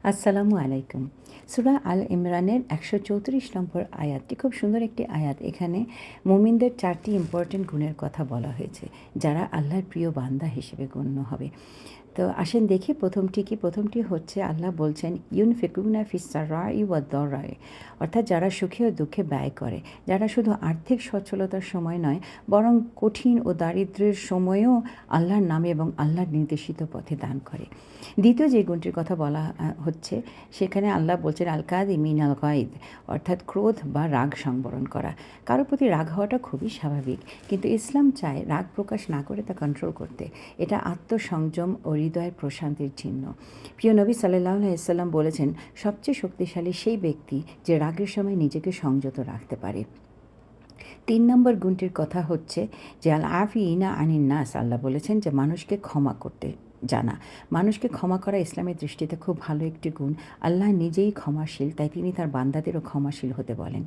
আসসালামু আলাইকুম। সূরা আল ইমরানের ১৩৪ নম্বর আয়াতটি খুব সুন্দর একটি আয়াত। এখানে মুমিনদের ৪টি ইম্পর্টেন্ট গুণের কথা বলা হয়েছে, যারা আল্লাহর প্রিয় বান্দা হিসেবে গণ্য হবে। তো আসেন দেখি প্রথমটি কি। প্রথমটি হচ্ছে আল্লাহ বলছেন ইউনফিকুনা ফিস সাররাই ওয়াদ দররাই, অর্থাৎ যারা সুখে ও দুঃখে ব্যয় করে, যারা শুধু আর্থিক সচ্ছলতার সময় নয় বরং কঠিন ও দারিদ্র্যের সময়েও আল্লাহর নামে এবং আল্লাহর নির্দেশিত পথে দান করে। দ্বিতীয় যে গুণটির কথা বলা হচ্ছে, সেখানে আল্লাহ বলছেন আল কাযিমিন আল গায়দ, অর্থাৎ ক্রোধ বা রাগ সংবরণ করা। কারোর প্রতি রাগ হওয়াটা খুবই স্বাভাবিক, কিন্তু ইসলাম চায় রাগ প্রকাশ না করে তা কন্ট্রোল করতে। এটা আত্মসংযম ও হৃদয়ের প্রশান্তির চিহ্ন। প্রিয় নবী সাল্লাল্লাহু আলাইহি ওয়াসাল্লাম বলেছেন, সবচেয়ে শক্তিশালী সেই ব্যক্তি যে রাগের সময় নিজেকে সংযত রাখতে পারে। ৩ নম্বর গুণটির কথা হচ্ছে যে আল আফিইনা আনিন নাস, আল্লাহ বলেছেন যে মানুষকে ক্ষমা করতে জানা। মানুষকে ক্ষমা করা ইসলামের দৃষ্টিতে খুব ভালো একটি গুণ। আল্লাহ নিজেই ক্ষমাশীল, তাই তিনি তার বান্দাদেরও ক্ষমাশীল হতে বলেন।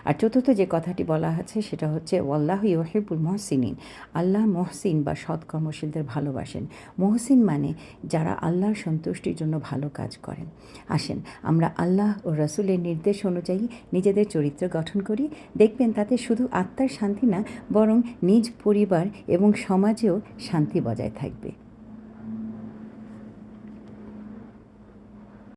আর চতুর্থ যে কথাটি বলা আছে সেটা হচ্ছে ওয়াল্লাহু ইউহিব্বুল মুহসিনিন, আল্লাহ মহসিন বা সৎকর্মশীলদের ভালোবাসেন। মহসিন মানে যারা আল্লাহর সন্তুষ্টির জন্য ভালো কাজ করেন। আসেন আমরা আল্লাহ ও রাসূলের নির্দেশ অনুযায়ী নিজেদের চরিত্র গঠন করি, দেখবেন তাতে শুধু আত্মার শান্তি না, বরং নিজ পরিবার এবং সমাজেও শান্তি বজায় থাকবে।